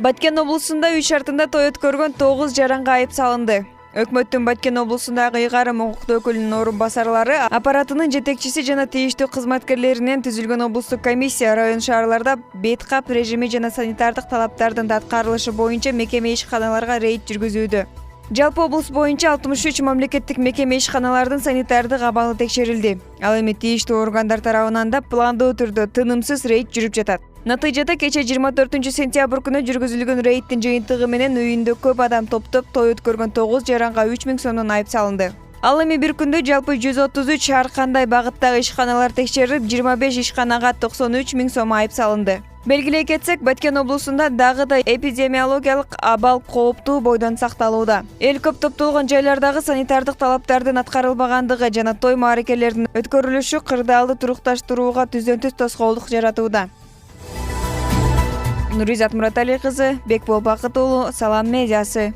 Баткен облусунда үй шартында той өткөргөн 9 жаранга айып салынды. Өкмөттүн Баткен облусундагы ыйгарым укуктуу өкүлүнүн орун басарлары аппаратынын жетекчиси жана тийиштүү кызматкерлеринен түзүлгөн облустук комиссия район шаарларда бет кап режими жана санитардык талаптардын аткарылышы боюнча мекеме ишканаларга рейд жүргүзүүдө. Жалпы облус боюнча 63 мамлекеттик мекеме ишканалардын санитардык абалы текшерилди. Ал эми тийиштүү органдар тарабынан да пландуу түрдө тынымсыз рейд жүрүп жатат. Натыйжада кече 24 сентябрь күнү жүргүзүлгөн рейдтин жыйынтыгы менен үйүндө көп адам топтоп той өткөргөн 9 жаранга 3000 сомдон айып салынды. Ал эми бир күндө жалпы 133 ар кандай багыттагы ишканалар текшерилип, 25 ишканага 93 000 сом айып салынды. Белгилей кетсек, Баткен облусунда дагы да эпидемиологиялык абал кооптуу бойдон сакталууда. Эл көп топтолгон жайлардагы санитардык талаптардын аткарылбагандыгы жана той мааракелердин өткөрүлүшү кырдаалды турукташтырууга түздөн-түз тоскоолдук жаратууда. Нуризат Муратали кызы, Бекбол Бакыт уулу, Салам медиасы.